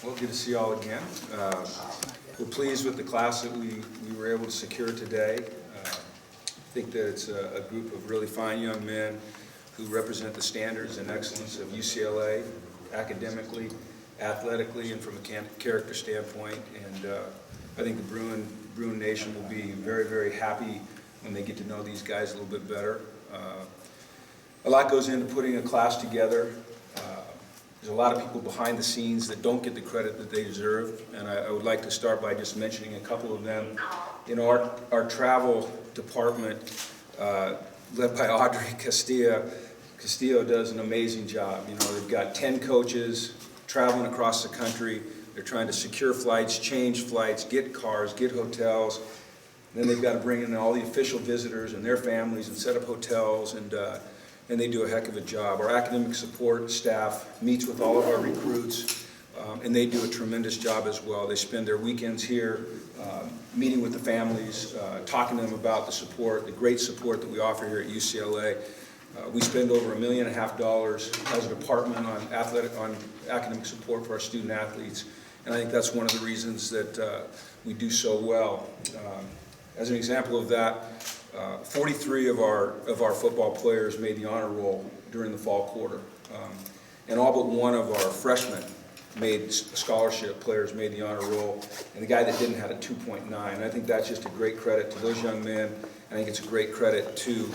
Well, good to see you all again. We're pleased with the class that we were able to secure today. I think that it's a group of really fine young men who represent the standards and excellence of UCLA, academically, athletically, and from a character standpoint. And I think the Bruin Nation will be very, very happy when they get to know these guys a little bit better. A lot goes into putting a class together. There's a lot of people behind the scenes that don't get the credit that they deserve, and I would like to start by just mentioning a couple of them. You know, our travel department, led by Audrey Castillo, does an amazing job. You know, they've got 10 coaches traveling across the country. They're trying to secure flights, change flights, get cars, get hotels. Then they've got to bring in all the official visitors and their families and set up hotels, and they do a heck of a job. Our academic support staff meets with all of our recruits, and they do a tremendous job as well. They spend their weekends here meeting with the families, talking to them about the support, the great support that we offer here at UCLA. We spend over $1.5 million as a department on academic support for our student athletes, and I think that's one of the reasons that we do so well. As an example of that, 43 of our football players made the honor roll during the fall quarter, and all but one of our freshmen made scholarship players made the honor roll, and the guy that didn't had a 2.9. I think that's just a great credit to those young men. I think it's a great credit to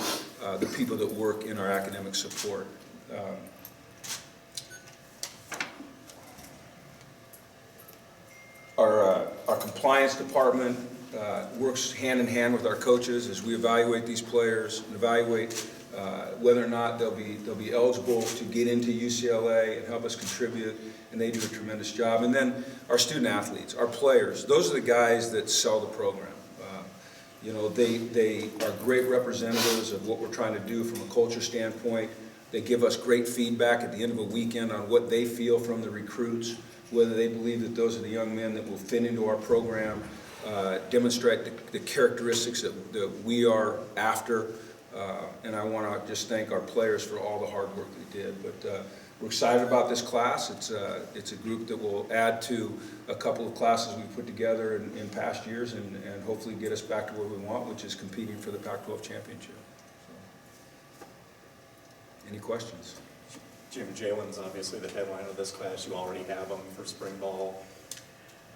the people that work in our academic support. Our compliance department works hand in hand with our coaches as we evaluate these players and evaluate whether or not they'll be eligible to get into UCLA and help us contribute, and they do a tremendous job. And then our student athletes, our players, those are the guys that sell the program. You know, they are great representatives of what we're trying to do from a culture standpoint. They give us great feedback at the end of a weekend on what they feel from the recruits, whether they believe that those are the young men that will fit into our program, demonstrate the characteristics that we are after, and I want to just thank our players for all the hard work they did. But we're excited about this class. It's a group that will add to a couple of classes we've put together in past years, and hopefully get us back to where we want, which is competing for the Pac-12 championship. So, any questions? Jim, Jalen's obviously the headline of this class. You already have him for spring ball.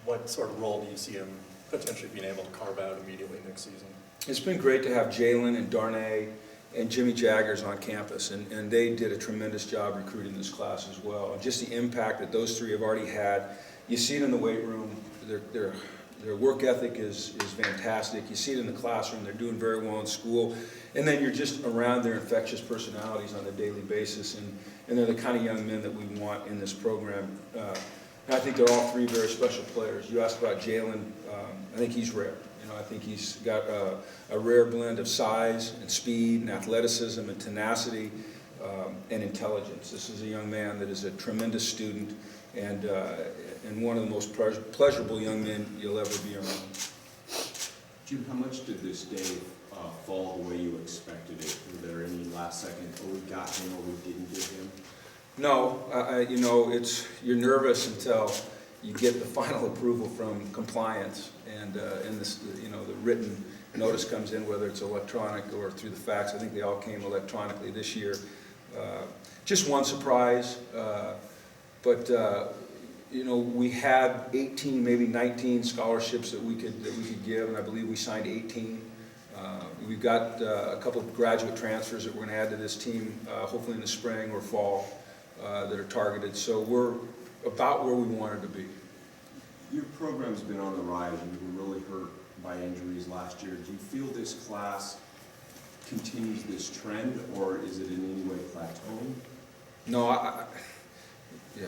What sort of role do you see him potentially being able to carve out immediately next season? It's been great to have Jalen and Darnay and Jimmy Jaggers on campus, and they did a tremendous job recruiting this class as well. And just the impact that those three have already had. You see it in the weight room. Their work ethic is fantastic. You see it in the classroom. They're doing very well in school. And then you're just around their infectious personalities on a daily basis, and they're the kind of young men that we want in this program. And I think they're all three very special players. You asked about Jalen. I think he's rare. You know, I think he's got a rare blend of size and speed and athleticism and tenacity and intelligence. This is a young man that is a tremendous student and one of the most pleasurable young men you'll ever be around. Jim, how much did this day fall the way you expected it? Were there any last second, oh, we got him or we didn't get him? No, you know, you're nervous until you get the final approval from compliance, and this, you know, the written notice comes in, whether it's electronic or through the fax. I think they all came electronically this year. Just one surprise, but you know, we had 18, maybe 19 scholarships that we could give, and I believe we signed 18. We've got a couple of graduate transfers that we're going to add to this team, hopefully in the spring or fall, that are targeted. So we're about where we wanted to be. Your program's been on the rise. You were really hurt by injuries last year. Do you feel this class continues this trend, or is it in any way plateauing? No, yeah.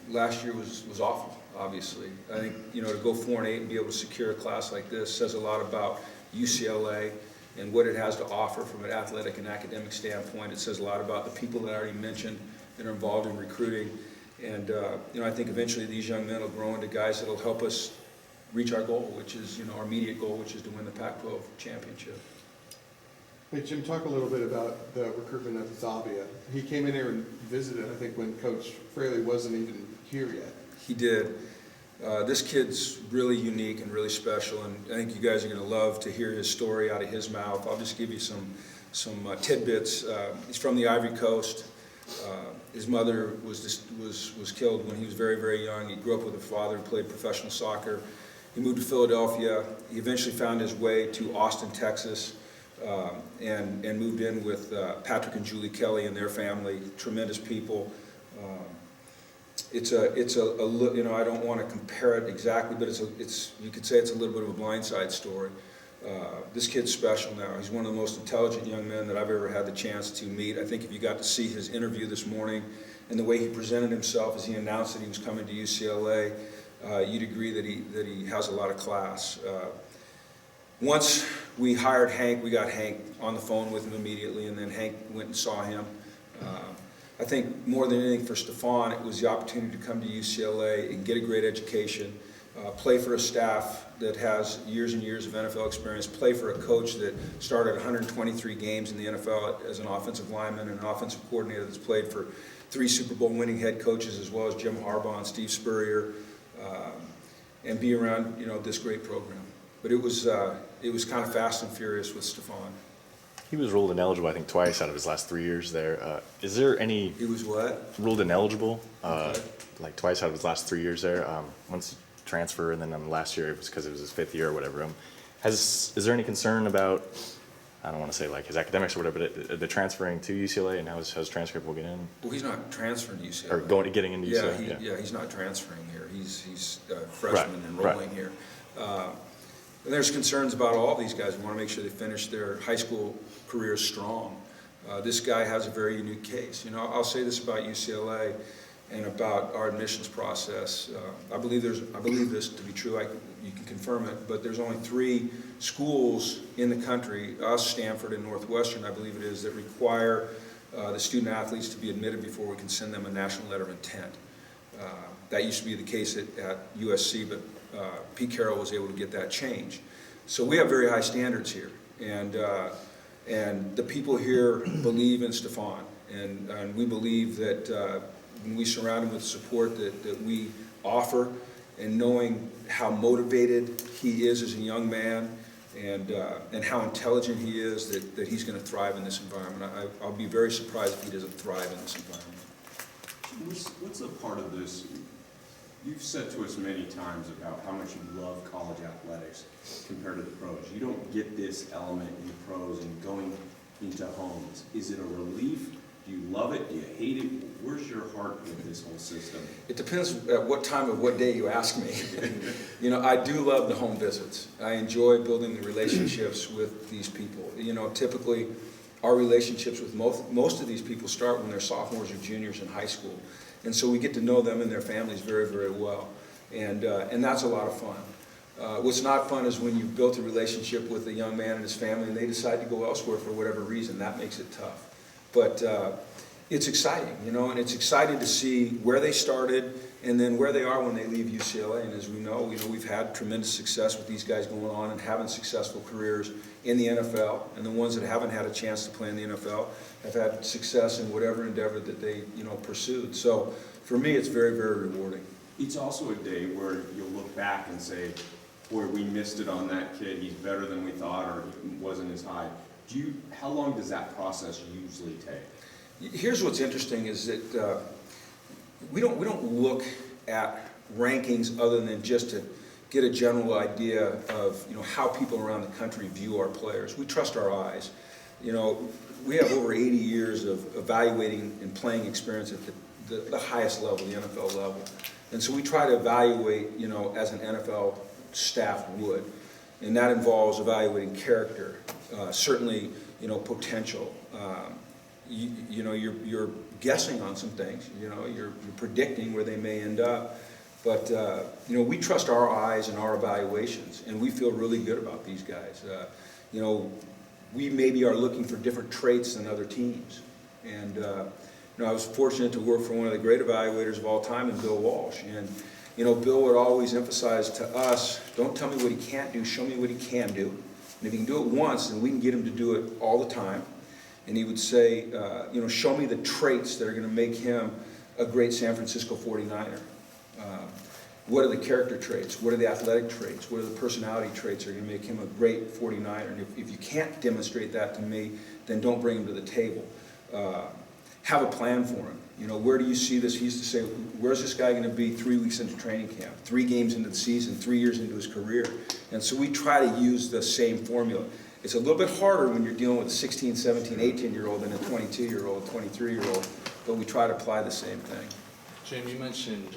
Last year was awful, obviously. I think, you know, to go 4-8 and be able to secure a class like this says a lot about UCLA and what it has to offer from an athletic and academic standpoint. It says a lot about the people that I already mentioned that are involved in recruiting. And, you know, I think eventually these young men will grow into guys that will help us reach our goal, which is, you know, our immediate goal, which is to win the Pac-12 championship. Hey, Jim, talk a little bit about the recruitment of Zavia. He came in here and visited, I think, when Coach Fraley wasn't even here yet. He did. This kid's really unique and really special, and I think you guys are going to love to hear his story out of his mouth. I'll just give you some tidbits. He's from the Ivory Coast. His mother was killed when he was very, very young. He grew up with a father who played professional soccer. He moved to Philadelphia. He eventually found his way to Austin, Texas, and moved in with Patrick and Julie Kelly and their family. Tremendous people. It's you know, I don't want to compare it exactly, but you could say it's a little bit of a blindside story. This kid's special now. He's one of the most intelligent young men that I've ever had the chance to meet. I think if you got to see his interview this morning and the way he presented himself as he announced that he was coming to UCLA, you'd agree that he has a lot of class. Once we hired Hank, we got Hank on the phone with him immediately, and then Hank went and saw him. I think more than anything for Stefan, it was the opportunity to come to UCLA and get a great education, play for a staff that has years and years of NFL experience, play for a coach that started 123 games in the NFL as an offensive lineman and an offensive coordinator that's played for 3 Super Bowl winning head coaches as well as Jim Harbaugh and Steve Spurrier, and be around, you know, this great program. But it was kind of fast and furious with Stefan. He was ruled ineligible, I think, twice out of his last 3 years there. Is there any... He was what? Ruled ineligible, Okay. like twice out of his last 3 years there. Once transfer, and then last year it was because it was his 5th year or whatever. Is there any concern about, I don't want to say like his academics or whatever, but the transferring to UCLA, and how's transcript will get in? Well, he's not transferring to UCLA. Or getting into UCLA? Yeah, he's not transferring here. He's a freshman enrolling here. And there's concerns about all these guys. We want to make sure they finish their high school careers strong. This guy has a very unique case. You know, I'll say this about UCLA and about our admissions process. I believe this to be true. You can confirm it, but there's only 3 schools in the country, us, Stanford, and Northwestern, I believe it is, that require the student athletes to be admitted before we can send them a national letter of intent. That used to be the case at USC, but Pete Carroll was able to get that changed. So we have very high standards here, and the people here believe in Stefan, and we believe that when we surround him with support that we offer, and knowing how motivated he is as a young man, and how intelligent he is, that he's going to thrive in this environment. I'll be very surprised if he doesn't thrive in this environment. What's a part of this? You've said to us many times about how much you love college athletics compared to the pros. You don't get this element in the pros and going into homes. Is it a relief? Do you love it? Do you hate it? Where's your heart with this whole system? It depends at what time of what day you ask me. You know, I do love the home visits. I enjoy building the relationships with these people. You know, typically our relationships with most of these people start when they're sophomores or juniors in high school. And so we get to know them and their families very, very well. And that's a lot of fun. What's not fun is when you've built a relationship with a young man and his family and they decide to go elsewhere for whatever reason. That makes it tough. But it's exciting, you know, and it's exciting to see where they started and then where they are when they leave UCLA. And as we know, we've had tremendous success with these guys going on and having successful careers in the NFL. And the ones that haven't had a chance to play in the NFL have had success in whatever endeavor that they, pursued. So for me, it's very, very rewarding. It's also a day where you'll look back and say, boy, we missed it on that kid. He's better than we thought, or he wasn't as high. How long does that process usually take? Here's what's interesting is that we don't look at rankings other than just to get a general idea of how people around the country view our players. We trust our eyes. We have over 80 years of evaluating and playing experience at the highest level, the NFL level. And so we try to evaluate, as an NFL staff would. And that involves evaluating character, certainly, potential. You're guessing on some things. You're predicting where they may end up. But we trust our eyes and our evaluations, and we feel really good about these guys. We maybe are looking for different traits than other teams. And I was fortunate to work for one of the great evaluators of all time, in Bill Walsh. And Bill would always emphasize to us, don't tell me what he can't do, show me what he can do. And if he can do it once, then we can get him to do it all the time. And he would say, show me the traits that are going to make him a great San Francisco 49er. what are the character traits, what are the athletic traits, what are the personality traits that are going to make him a great 49er. And if you can't demonstrate that to me, then don't bring him to the table. Have a plan for him. You know, where do you see this? He used to say, where's this guy going to be 3 weeks into training camp, 3 games into the season, 3 years into his career? And so we try to use the same formula. It's a little bit harder when you're dealing with a 16, 17, 18-year-old than a 22-year-old, 23-year-old, but we try to apply the same thing. Jim, you mentioned,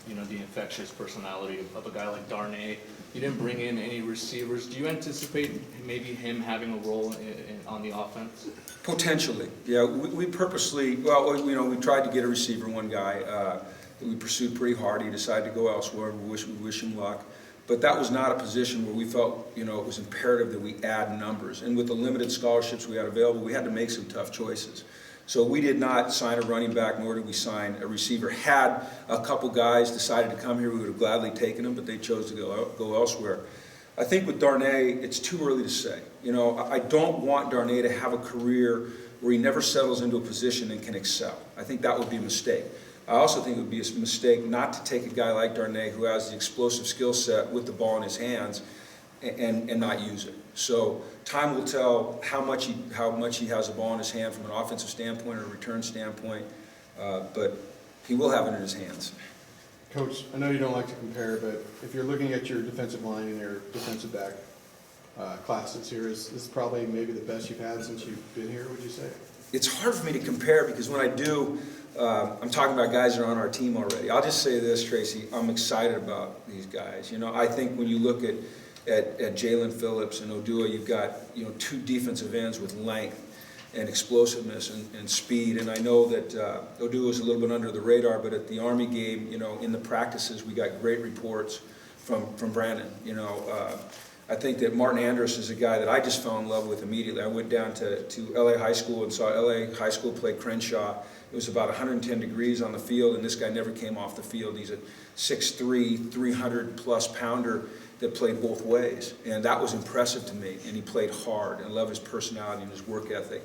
you know, the infectious personality of a guy like Darnay. You didn't bring in any receivers. Do you anticipate maybe him having a role on the offense? Potentially, yeah. We purposely, well, you know, we tried to get a receiver, one guy that we pursued pretty hard. He decided to go elsewhere. We wish him luck. But that was not a position where we felt, you know, it was imperative that we add numbers. And with the limited scholarships we had available, we had to make some tough choices. So we did not sign a running back, nor did we sign a receiver. Had a couple guys decided to come here, we would have gladly taken them, but they chose to go elsewhere. I think with Darnay, it's too early to say. You know, I don't want Darnay to have a career where he never settles into a position and can excel. I think that would be a mistake. I also think it would be a mistake not to take a guy like Darnay who has the explosive skill set with the ball in his hands and not use it. So time will tell how much he has the ball in his hand from an offensive standpoint or a return standpoint, but he will have it in his hands. Coach, I know you don't like to compare, but if you're looking at your defensive line and your defensive back classes here, is this probably maybe the best you've had since you've been here, would you say? It's hard for me to compare because when I do, I'm talking about guys that are on our team already. I'll just say this, Tracy, I'm excited about these guys. You know, I think when you look at Jalen Phillips and Odua, you've got, you know, 2 defensive ends with length and explosiveness and speed. And I know that Odua is a little bit under the radar, but at the Army game, you know, in the practices, we got great reports from Brandon. You know, I think that Martin Andrus is a guy that I just fell in love with immediately. I went down to LA High School and saw LA High School play Crenshaw. It was about 110 degrees on the field, and this guy never came off the field. He's a 6'3", 300-plus pounder that played both ways, and that was impressive to me. And he played hard, and I love his personality and his work ethic.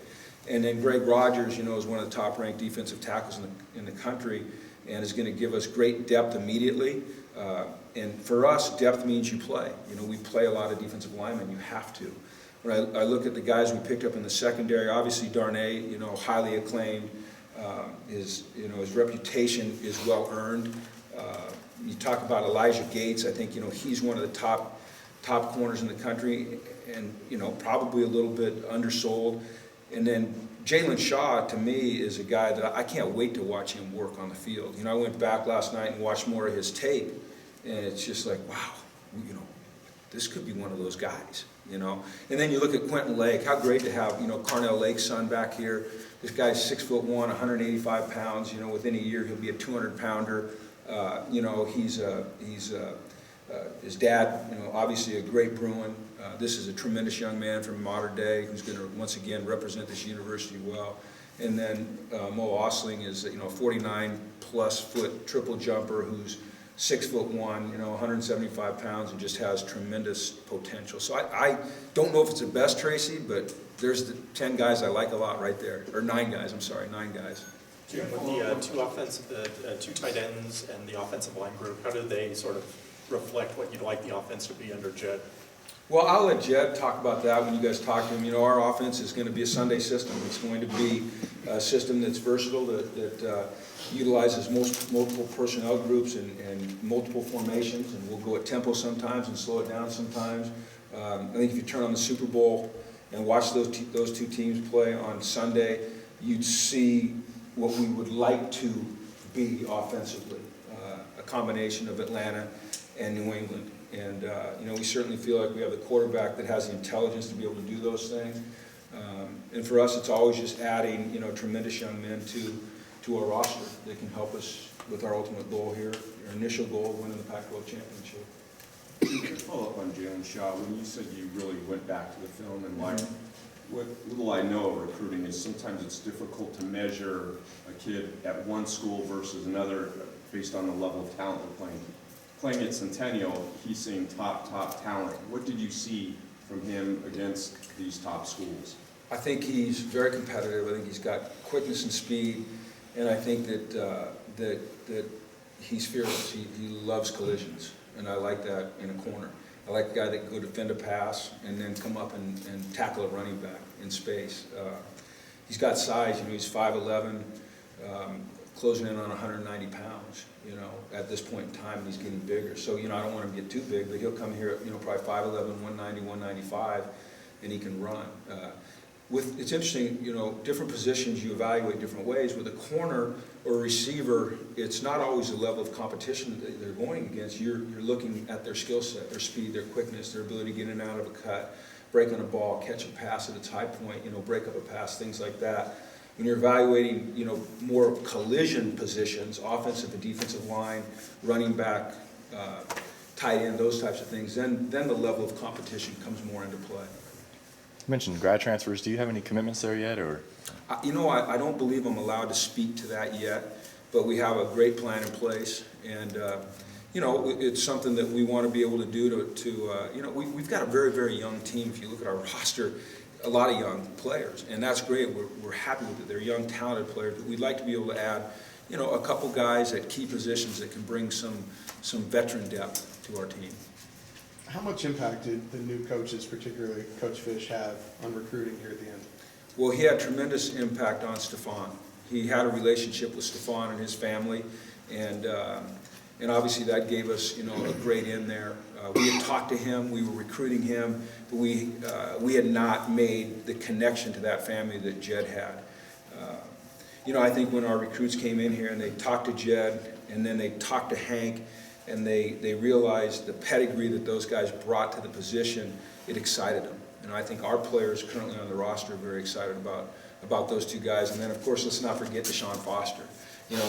And then Greg Rogers, you know, is one of the top-ranked defensive tackles in the country, and is going to give us great depth immediately. And for us, depth means you play. You know, we play a lot of defensive linemen. You have to. When I look at the guys we picked up in the secondary, obviously Darnay, you know, highly acclaimed. His reputation is well earned. You talk about Elijah Gates. I think, you know, he's one of the top corners in the country, and, you know, probably a little bit undersold. And then Jalen Shaw, to me, is a guy that I can't wait to watch him work on the field. You know, I went back last night and watched more of his tape, and it's just like, wow, you know, this could be one of those guys, you know. And then you look at Quentin Lake. How great to have, you know, Carnell Lake's son back here. This guy's 6'1", 185 pounds. You know, within a year he'll be a 200-pounder. You know, his dad, you know, obviously a great Bruin. This is a tremendous young man from modern day who's going to once again represent this university well. And then Mo Osling is, you know, a 49-plus foot triple jumper who's 6'1", you know, 175 pounds, and just has tremendous potential. So I don't know if it's the best, Tracy, but there's the 10 guys I like a lot right there, or 9 guys. I'm sorry, 9 guys. Jim, with the two tight ends and the offensive line group, how do they sort of reflect what you'd like the offense to be under Jed? Well, I'll let Jed talk about that when you guys talk to him. You know, our offense is going to be a Sunday system. It's going to be a system that's versatile, that utilizes multiple personnel groups and multiple formations, and we'll go at tempo sometimes and slow it down sometimes. I think if you turn on the Super Bowl and watch those two teams play on Sunday, you'd see what we would like to be offensively, a combination of Atlanta and New England. And, you know, we certainly feel like we have the quarterback that has the intelligence to be able to do those things. And for us, it's always just adding, you know, tremendous young men to our roster that can help us with our ultimate goal here, our initial goal of winning the Pac-12 championship. Follow up on Jalen Shaw, when you said you really went back to the film and like, what little I know of recruiting is sometimes it's difficult to measure a kid at one school versus another based on the level of talent they're playing. Playing at Centennial, he's seeing top talent. What did you see from him against these top schools? I think he's very competitive. I think he's got quickness and speed, and I think that he's fearless. He loves collisions, and I like that in a corner. I like the guy that can go defend a pass and then come up and tackle a running back in space. He's got size. He's 5'11", closing in on 190 pounds. At this point in time, and he's getting bigger. So I don't want him to get too big, but he'll come here at probably 5'11", 190, 195, and he can run. It's interesting, different positions you evaluate different ways. With a corner or a receiver, it's not always the level of competition that they're going against. You're looking at their skill set, their speed, their quickness, their ability to get in and out of a cut, break on a ball, catch a pass at its high point, break up a pass, things like that. When you're evaluating, more collision positions, offensive and defensive line, running back, tight end, those types of things, then the level of competition comes more into play. You mentioned grad transfers. Do you have any commitments there yet, or? I don't believe I'm allowed to speak to that yet, but we have a great plan in place, and it's something that we want to be able to do we've got a very, very young team. If you look at our roster, a lot of young players, and that's great. We're happy with it. They're young, talented players, but we'd like to be able to add, a couple guys at key positions that can bring some veteran depth to our team. How much impact did the new coaches, particularly Coach Fish, have on recruiting here at the end? Well, he had tremendous impact on Stephon. He had a relationship with Stephon and his family, and obviously that gave us, a great in there. We had talked to him, we were recruiting him, but we had not made the connection to that family that Jed had. I think when our recruits came in here and they talked to Jed, and then they talked to Hank, and they realized the pedigree that those guys brought to the position, it excited them. And I think our players currently on the roster are very excited about those two guys. And then, of course, let's not forget Deshaun Foster.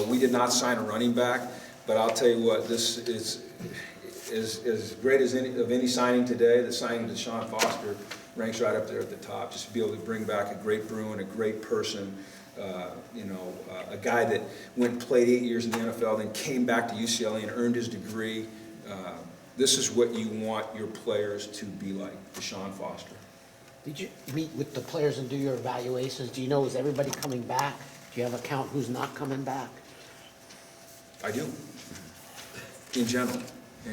We did not sign a running back, but I'll tell you what, this is as great as any signing today. The signing of Deshaun Foster ranks right up there at the top. Just to be able to bring back a great Bruin, a great person, a guy that went and played 8 years in the NFL, then came back to UCLA and earned his degree. This is what you want your players to be like, Deshaun Foster. Did you meet with the players and do your evaluations? Do you know, is everybody coming back? Do you have a count who's not coming back? I do. In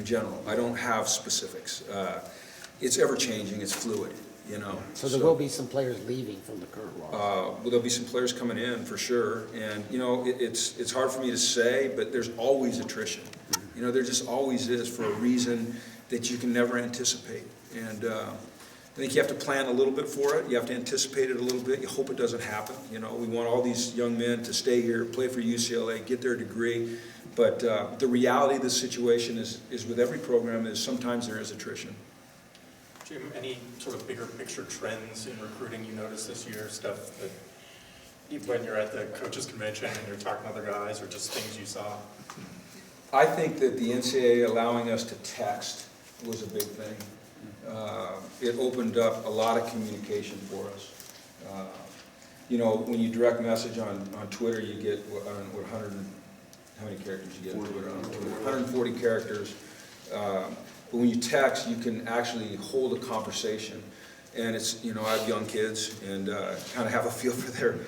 general. I don't have specifics. It's ever-changing, it's fluid, So there will be some players leaving from the current roster. Well, there'll be some players coming in for sure, and it's hard for me to say, but there's always attrition. There just always is, for a reason that you can never anticipate. And I think you have to plan a little bit for it. You have to anticipate it a little bit. You hope it doesn't happen. We want all these young men to stay here, play for UCLA, get their degree. But the reality of the situation is with every program is sometimes there is attrition. Jim, any sort of bigger picture trends in recruiting you noticed this year, stuff that when you're at the coaches convention and you're talking to other guys, or just things you saw? I think that the NCAA allowing us to text was a big thing. It opened up a lot of communication for us. When you direct message on Twitter, you get how many characters you get on Twitter? 140 characters. But when you text, you can actually hold a conversation. And it's, I have young kids and kind of have a feel for their,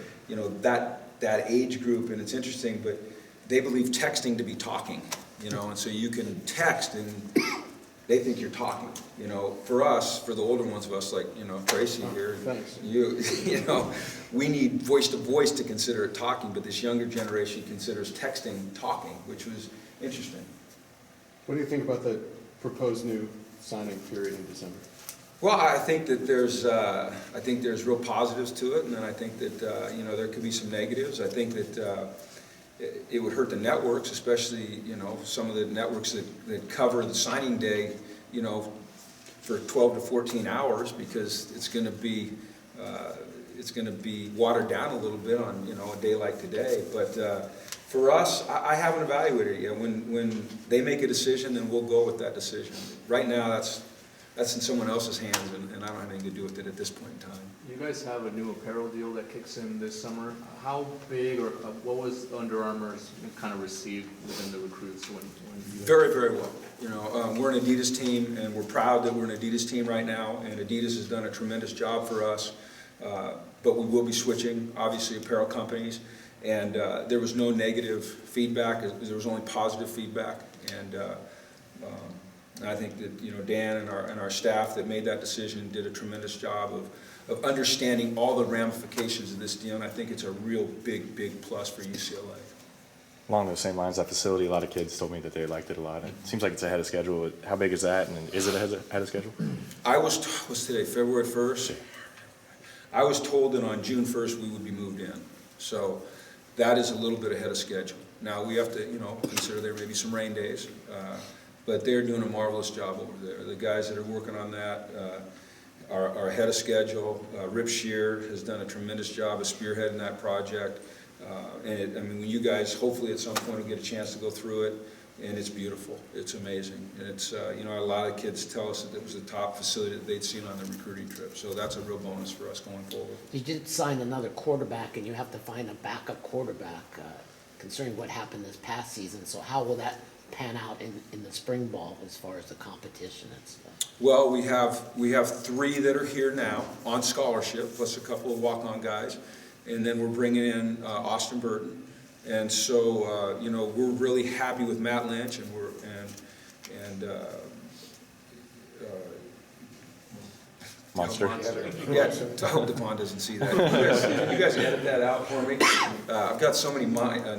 that age group. And it's interesting, but they believe texting to be talking, and so you can text and they think you're talking. For us, for the older ones of us, like, Tracy here, we need voice to voice to consider it talking, but this younger generation considers texting talking, which was interesting. What do you think about the proposed new signing period in December? Well, I think that there's real positives to it, and then I think that, there could be some negatives. I think that it would hurt the networks, especially, some of the networks that cover the signing day, for 12 to 14 hours, because it's going to be watered down a little bit on, a day like today. But for us, I haven't evaluated it yet. When they make a decision, then we'll go with that decision. Right now, that's in someone else's hands, and I don't have anything to do with it at this point in time. You guys have a new apparel deal that kicks in this summer. How big, or what was Under Armour's kind of received within the recruits when you? Very, very well. We're an Adidas team, and we're proud that we're an Adidas team right now, and Adidas has done a tremendous job for us. But we will be switching, obviously, apparel companies. And there was no negative feedback, there was only positive feedback. And I think that, you know, Dan and our staff that made that decision did a tremendous job of understanding all the ramifications of this deal, and I think it's a real big plus for UCLA. Along those same lines, that facility, a lot of kids told me that they liked it a lot. It seems like it's ahead of schedule. How big is that, and is it ahead of schedule? What's today, February 1st? I was told that on June 1st we would be moved in. So that is a little bit ahead of schedule. Now we have to, you know, consider there may be some rain days, but they're doing a marvelous job over there. The guys that are working on that are ahead of schedule. Rip Shear has done a tremendous job of spearheading that project. I mean, when you guys hopefully at some point will get a chance to go through it, and it's beautiful. It's amazing. And it's, you know, a lot of kids tell us that it was the top facility that they'd seen on their recruiting trip. So that's a real bonus for us going forward. You did sign another quarterback, and you have to find a backup quarterback, considering what happened this past season. So how will that pan out in the spring ball as far as the competition and stuff? Well, we have 3 that are here now on scholarship, plus a couple of walk-on guys. And then we're bringing in Austin Burton. And so, you know, we're really happy with Matt Lynch, and Monster. Yeah, I hope Devon doesn't see that. You guys edit that out for me. I've got so many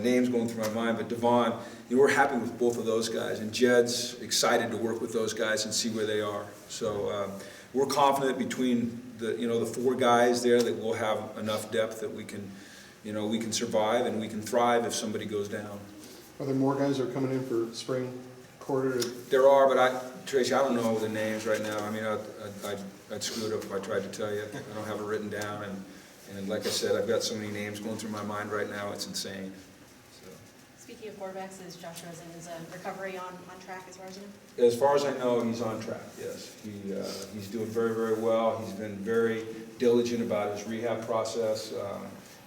names going through my mind, but Devon, you know, we're happy with both of those guys, and Jed's excited to work with those guys and see where they are. So we're confident between the 4 guys there that we'll have enough depth that we can, you know, we can survive and we can thrive if somebody goes down. Are there more guys that are coming in for spring quarter? There are, but Tracy, I don't know the names right now. I mean, I'd screw it up if I tried to tell you. I don't have it written down, and like I said, I've got so many names going through my mind right now, it's insane. So. Speaking of quarterbacks, is Josh Rosen, is recovery on track as far as you know? As far as I know, he's on track, yes. He's doing very well. He's been very diligent about his rehab process.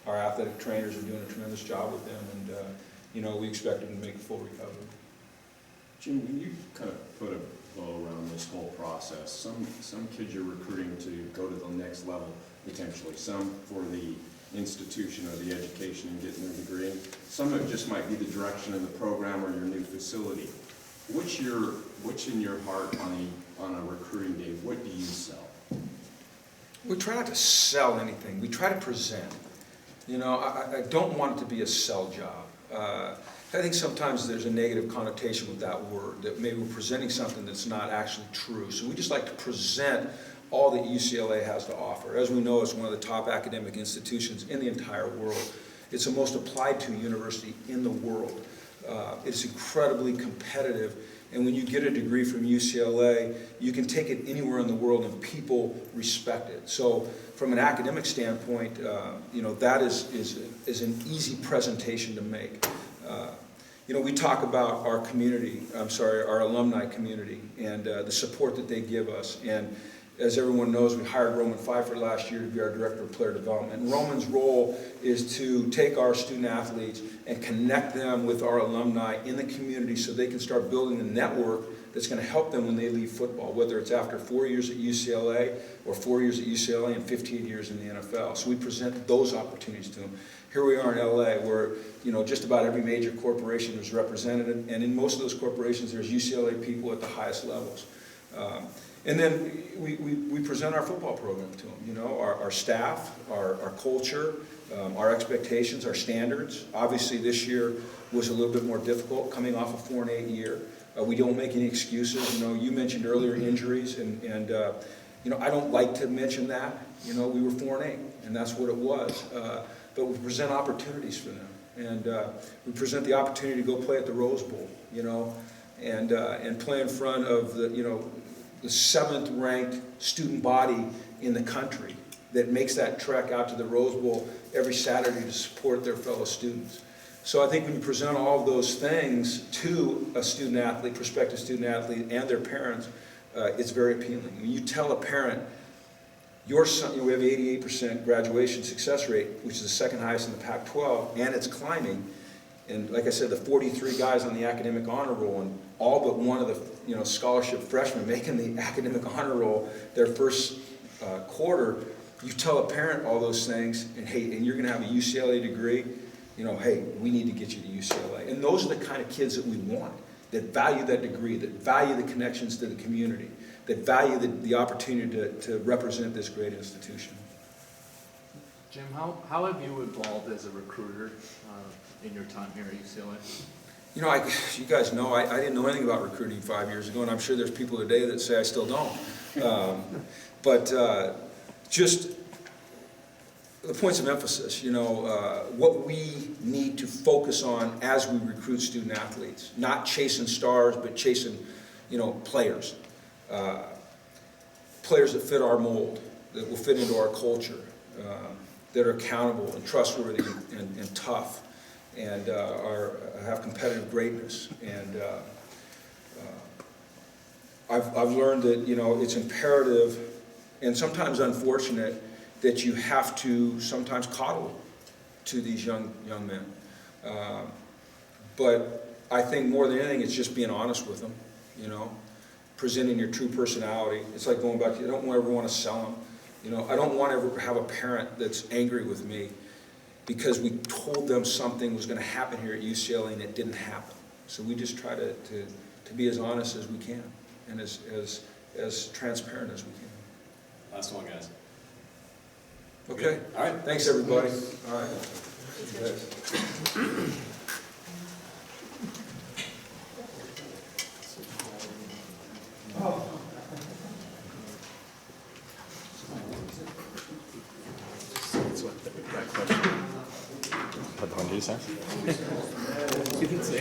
Our athletic trainers are doing a tremendous job with him, and you know, we expect him to make a full recovery. Jim, when you kind of put a bow around this whole process, some kids you're recruiting to go to the next level potentially, some for the institution or the education and getting their degree. Some of it just might be the direction of the program or your new facility. What's in your heart on a recruiting day? What do you sell? We try not to sell anything. We try to present. You know, I don't want it to be a sell job. I think sometimes there's a negative connotation with that word, that maybe we're presenting something that's not actually true. So we just like to present all that UCLA has to offer. As we know, it's one of the top academic institutions in the entire world. It's the most applied to university in the world. It's incredibly competitive, and when you get a degree from UCLA, you can take it anywhere in the world and people respect it. So from an academic standpoint, you know, that is an easy presentation to make. You know, we talk about our community, our alumni community, and the support that they give us. And as everyone knows, we hired Roman Pfeiffer last year to be our Director of Player Development. And Roman's role is to take our student athletes and connect them with our alumni in the community so they can start building a network that's going to help them when they leave football, whether it's after 4 years at UCLA or 4 years at UCLA and 15 years in the NFL. So we present those opportunities to them. Here we are in LA where, you know, just about every major corporation is represented, and in most of those corporations there's UCLA people at the highest levels. And then we present our football program to them, you know, our staff, our culture, our expectations, our standards. Obviously this year was a little bit more difficult coming off a 4-8 year. We don't make any excuses. You know, you mentioned earlier injuries, and you know, I don't like to mention that. You know, we were 4-8, and that's what it was. But we present opportunities for them, and we present the opportunity to go play at the Rose Bowl, you know, and play in front of the, you know, the 7th ranked student body in the country that makes that trek out to the Rose Bowl every Saturday to support their fellow students. So I think when you present all of those things to a student athlete, prospective student athlete, and their parents, it's very appealing. When you tell a parent, your son, you know, we have 88% graduation success rate, which is the second highest in the Pac-12, and it's climbing. And like I said, the 43 guys on the academic honor roll, and all but one of the, you know, scholarship freshmen making the academic honor roll their first quarter. You tell a parent all those things, and hey, and you're going to have a UCLA degree. you know, hey, we need to get you to UCLA. And those are the kind of kids that we want, that value that degree, that value the connections to the community, that value the opportunity to represent this great institution. Jim, how have you evolved as a recruiter in your time here at UCLA? You know, you guys know, I didn't know anything about recruiting 5 years ago, and I'm sure there's people today that say I still don't. But just the points of emphasis, you know, what we need to focus on as we recruit student athletes, not chasing stars, but chasing, you know, players. Players that fit our mold, that will fit into our culture, that are accountable and trustworthy and tough, and have competitive greatness. And I've learned that, you know, it's imperative and sometimes unfortunate that you have to sometimes coddle to these young men. But I think more than anything, it's just being honest with them, you know, presenting your true personality. It's like going back to, I don't ever want to sell them. You know, I don't want to ever have a parent that's angry with me because we told them something was going to happen here at UCLA and it didn't happen. So we just try to be as honest as we can and as transparent as we can. Last one, guys. Okay. All right. Thanks, everybody. All right. What the one did you say? You didn't say